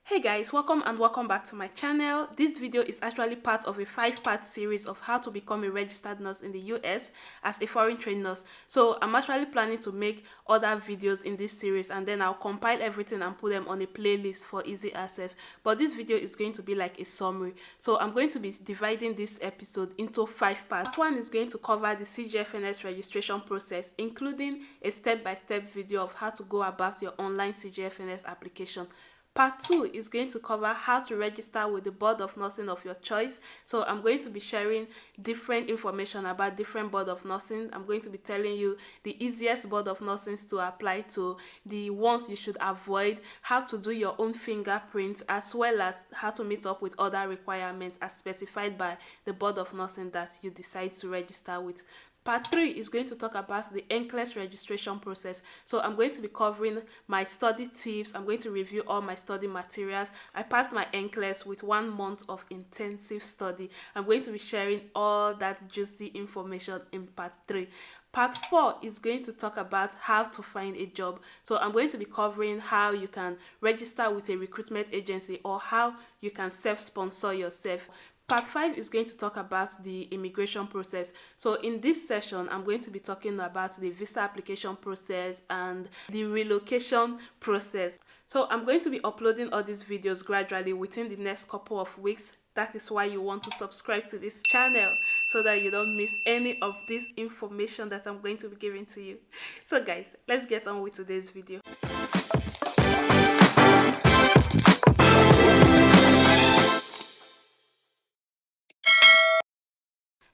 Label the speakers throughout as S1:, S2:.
S1: Hey guys, welcome and welcome back to my channel. This video is actually part of a 5-part series of how to become a registered nurse in the US as a foreign trained nurse. So I'm actually planning to make other videos in this series and then I'll compile everything and put them on a playlist for easy access. But this video is going to be like a summary. So I'm going to be dividing this episode into 5 parts. One is going to cover the CGFNS registration process, including a step-by-step video of how to go about your online CGFNS application. Part 2 is going to cover how to register with the board of nursing of your choice. So I'm going to be sharing different information about different board of nursing. I'm going to be telling you the easiest board of nursing to apply to, the ones you should avoid, how to do your own fingerprints, as well as how to meet up with other requirements as specified by the board of nursing that you decide to register with. Part 3 is going to talk about the NCLEX registration process. So I'm going to be covering my study tips. I'm going to review all my study materials. I passed my NCLEX with 1 month of intensive study. I'm going to be sharing all that juicy information in part 3. Part 4 is going to talk about how to find a job. So I'm going to be covering how you can register with a recruitment agency or how you can self-sponsor yourself. Part 5 is going to talk about the immigration process. So in this session, I'm going to be talking about the visa application process and the relocation process. So I'm going to be uploading all these videos gradually within the next couple of weeks. That is why you want to subscribe to this channel so that you don't miss any of this information that I'm going to be giving to you. So guys, let's get on with today's video.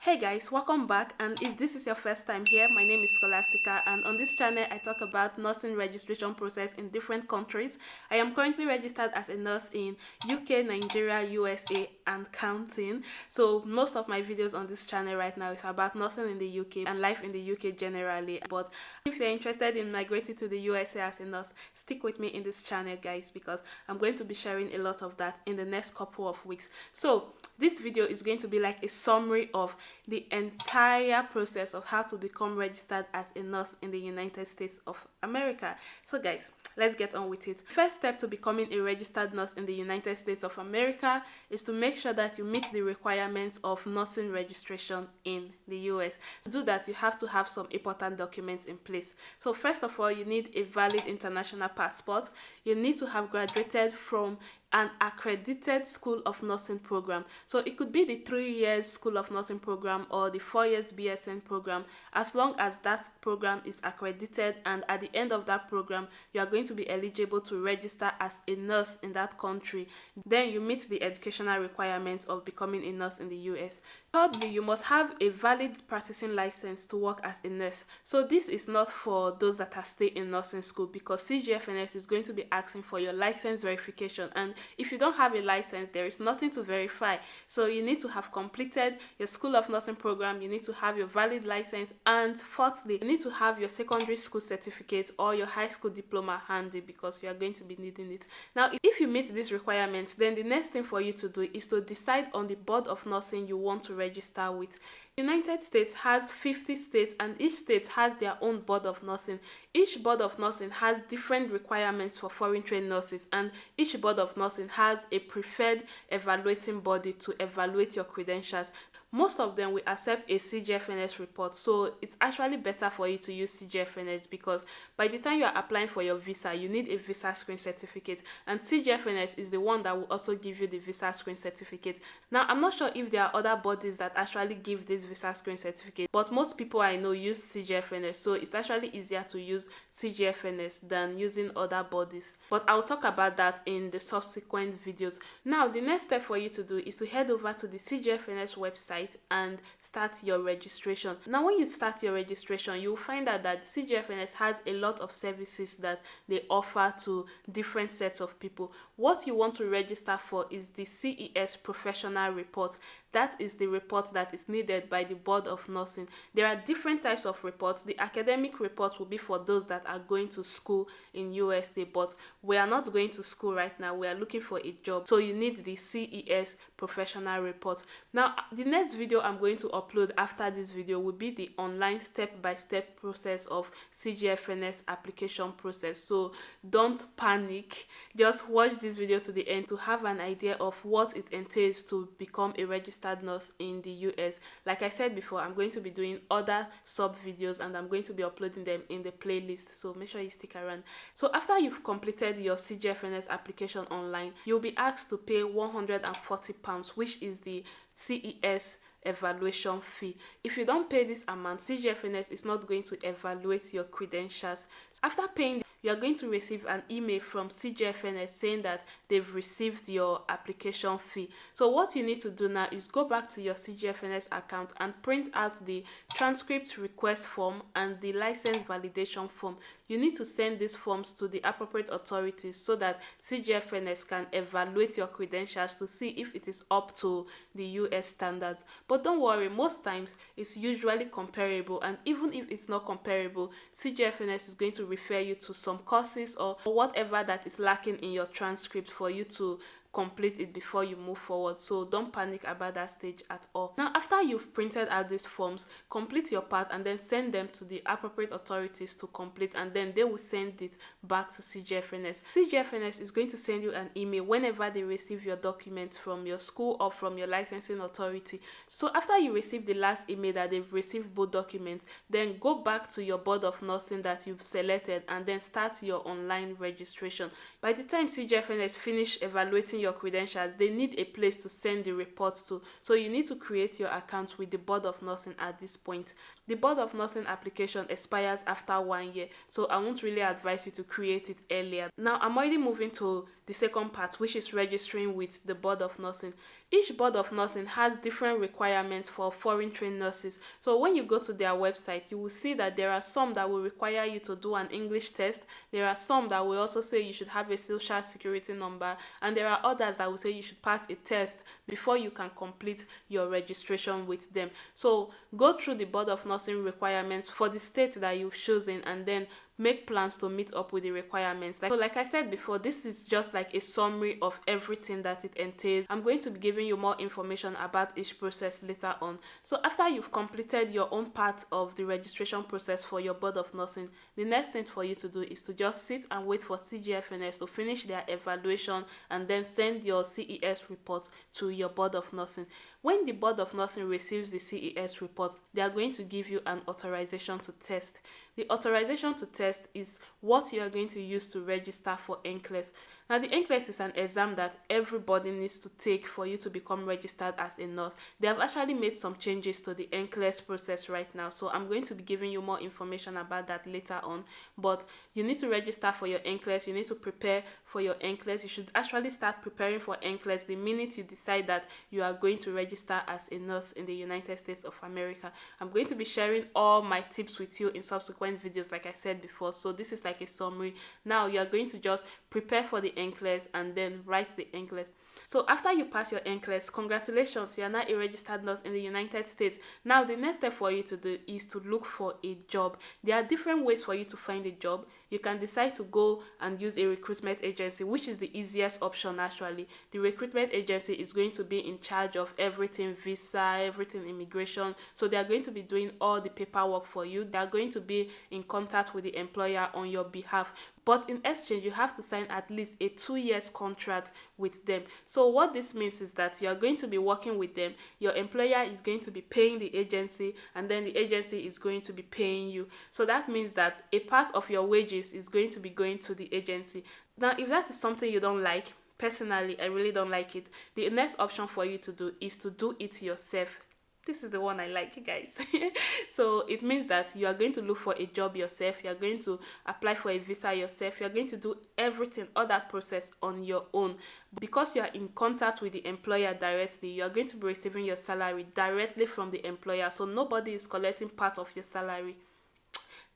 S1: Hey guys, welcome back, and if this is your first time here, my name is Scholastica, and on this channel I talk about nursing registration process in different countries. I am currently registered as a nurse in UK, Nigeria, USA and counting. So most of my videos on this channel right now is about nursing in the UK and life in the UK generally. But if you're interested in migrating to the USA as a nurse, stick with me in this channel guys, because I'm going to be sharing a lot of that in the next couple of weeks. So this video is going to be like a summary of the entire process of how to become registered as a nurse in the United States of America. So guys, let's get on with it. First step to becoming a registered nurse in the United States of America is to make sure that you meet the requirements of nursing registration in the US. To do that, you have to have some important documents in place. So first of all, you need a valid international passport. You need to have graduated from an accredited School of Nursing program. So it could be the 3 years School of Nursing program or the 4 years BSN program. As long as that program is accredited, and at the end of that program you are going to be eligible to register as a nurse in that country, then you meet the educational requirements of becoming a nurse in the US. Thirdly, you must have a valid practicing license to work as a nurse. So this is not for those that are still in nursing school, because CGFNS is going to be asking for your license verification, and if you don't have a license, there is nothing to verify. So you need to have completed your School of Nursing program, you need to have your valid license, and fourthly, you need to have your secondary school certificate or your high school diploma handy, because you are going to be needing it. Now, if you meet these requirements, then the next thing for you to do is to decide on the board of nursing you want to register with. United States has 50 states, and each state has their own board of nursing. Each board of nursing has different requirements for foreign trained nurses, and each board of nursing has a preferred evaluating body to evaluate your credentials. Most of them will accept a CGFNS report, so it's actually better for you to use CGFNS, because by the time you are applying for your visa, you need a visa screen certificate, and CGFNS is the one that will also give you the visa screen certificate. Now, I'm not sure if there are other bodies that actually give this visa screen certificate, but most people I know use CGFNS, so it's actually easier to use CGFNS than using other bodies. But I'll talk about that in the subsequent videos. Now, the next step for you to do is to head over to the CGFNS website and start your registration. Now, when you start your registration, you'll find out that CGFNS has a lot of services that they offer to different sets of people. What you want to register for is the CES professional report. That is the report that is needed by the board of nursing. There are different types of reports. The academic report will be for those that are going to school in USA, but we are not going to school right now. We are looking for a job, so you need the CES professional report. Now, the next next video I'm going to upload after this video will be the online step-by-step process of CGFNS application process. So don't panic, just watch this video to the end to have an idea of what it entails to become a registered nurse in the US. Like I said before, I'm going to be doing other sub videos and I'm going to be uploading them in the playlist, so make sure you stick around. So after you've completed your CGFNS application online, you'll be asked to pay £140, which is the CES evaluation fee. If you don't pay this amount, CGFNS is not going to evaluate your credentials. After paying, you are going to receive an email from CGFNS saying that they've received your application fee. So what you need to do now is go back to your CGFNS account and print out the transcript request form and the license validation form. You need to send these forms to the appropriate authorities so that CGFNS can evaluate your credentials to see if it is up to the US standards. But don't worry, most times it's usually comparable, and even if it's not comparable, CGFNS is going to refer you to some courses or whatever that is lacking in your transcript for you to complete it before you move forward. So don't panic about that stage at all. Now, after you've printed out these forms, complete your part and then send them to the appropriate authorities to complete, and then they will send it back to CGFNS. CGFNS is going to send you an email whenever they receive your documents from your school or from your licensing authority. So after you receive the last email that they've received both documents, then go back to your board of nursing that you've selected and then start your online registration. By the time CGFNS finish evaluating your credentials, they need a place to send the reports to. So you need to create your account with the board of nursing at this point. The board of nursing application expires after 1 year, so I won't really advise you to create it earlier. Now I'm already moving to the second part, which is registering with the board of nursing. Each board of nursing has different requirements for foreign trained nurses. So when you go to their website, you will see that there are some that will require you to do an English test. There are some that will also say you should have a social security number, and there are others that will say you should pass a test before you can complete your registration with them. So go through the board of nursing requirements for the state that you've chosen and then make plans to meet up with the requirements. Like I said before, this is just like a summary of everything that it entails. I'm going to be giving you more information about each process later on. So after you've completed your own part of the registration process for your board of nursing, the next thing for you to do is to just sit and wait for CGFNS to finish their evaluation and then send your CES report to your board of nursing. When the board of nursing receives the CES report, they are going to give you an authorization to test. The authorization to test is what you are going to use to register for NCLEX. Now, the NCLEX is an exam that everybody needs to take for you to become registered as a nurse. They have actually made some changes to the NCLEX process right now, so I'm going to be giving you more information about that later on. But you need to register for your NCLEX, you need to prepare for your NCLEX. You should actually start preparing for NCLEX the minute you decide that you are going to register as a nurse in the United States of America. I'm going to be sharing all my tips with you in subsequent videos, like I said before, so this is like a summary. Now you are going to just prepare for the NCLEX and then write the NCLEX. So after you pass your NCLEX, congratulations, you are now a registered nurse in the United States. Now the next step for you to do is to look for a job. There are different ways for you to find a job. You can decide to go and use a recruitment agency, which is the easiest option actually. The recruitment agency is going to be in charge of everything visa, everything immigration. So they are going to be doing all the paperwork for you. They are going to be in contact with the employer on your behalf. But in exchange, you have to sign at least a 2-year contract with them. So what this means is that you are going to be working with them. Your employer is going to be paying the agency, and then the agency is going to be paying you. So that means that a part of your wages is going to be going to the agency. Now, if that is something you don't like, personally, I really don't like it, the next option for you to do is to do it yourself. This is the one I like, guys. So it means that you are going to look for a job yourself, you are going to apply for a visa yourself, you are going to do everything, all that process on your own. Because you are in contact with the employer directly, you are going to be receiving your salary directly from the employer, so nobody is collecting part of your salary.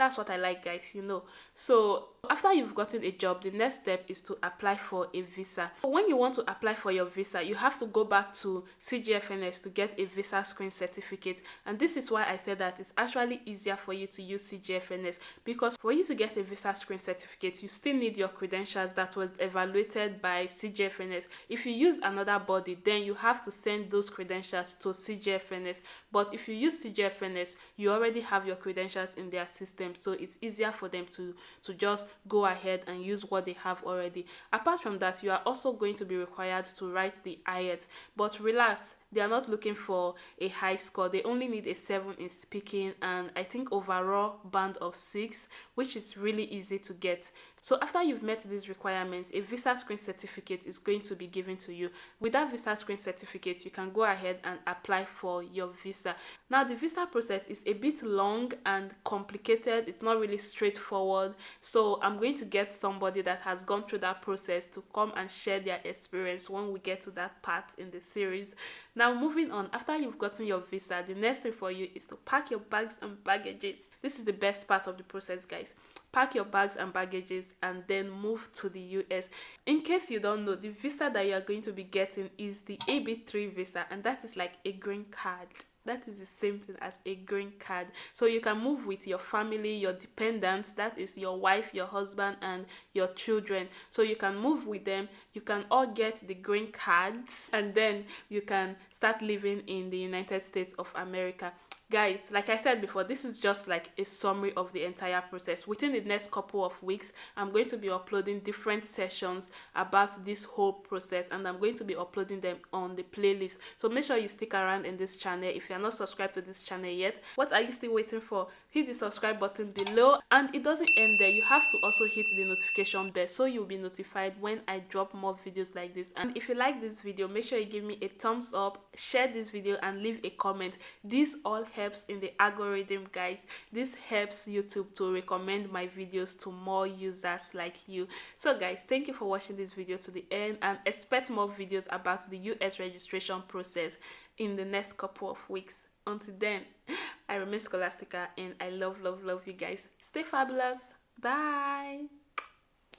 S1: That's what I like, guys, you know. So after you've gotten a job, the next step is to apply for a visa. So when you want to apply for your visa, you have to go back to CGFNS to get a visa screen certificate. And this is why I said that it's actually easier for you to use CGFNS, because for you to get a visa screen certificate, you still need your credentials that was evaluated by CGFNS. If you use another body, then you have to send those credentials to CGFNS. But if you use CGFNS, you already have your credentials in their system, so it's easier for them to just go ahead and use what they have already. Apart from that, you are also going to be required to write the IELTS, but relax, they are not looking for a high score. They only need a 7 in speaking and I think overall band of 6, which is really easy to get. So after you've met these requirements, a visa screen certificate is going to be given to you. With that visa screen certificate, you can go ahead and apply for your visa. Now, the visa process is a bit long and complicated. It's not really straightforward. So I'm going to get somebody that has gone through that process to come and share their experience when we get to that part in the series. Now, moving on, after you've gotten your visa, the next thing for you is to pack your bags and baggages. This is the best part of the process, guys. Pack your bags and baggages and then move to the US. In case you don't know, the visa that you are going to be getting is the AB3 visa, and that is like a green card. That is the same thing as a green card. So you can move with your family, your dependents, that is your wife, your husband, and your children. So you can move with them. You can all get the green cards, and then you can start living in the United States of America. Guys, like I said before, this is just like a summary of the entire process. Within the next couple of weeks, I'm going to be uploading different sessions about this whole process, and I'm going to be uploading them on the playlist. So make sure you stick around in this channel. If you're not subscribed to this channel yet, what are you still waiting for? Hit the subscribe button below, and it doesn't end there. You have to also hit the notification bell so you'll be notified when I drop more videos like this. And if you like this video, make sure you give me a thumbs up, share this video, and leave a comment. This all helps in the algorithm, guys. This helps YouTube to recommend my videos to more users like you. So guys, thank you for watching this video to the end, and expect more videos about the US registration process in the next couple of weeks. Until then, I remain Scholastica, and I love you guys. Stay fabulous. Bye.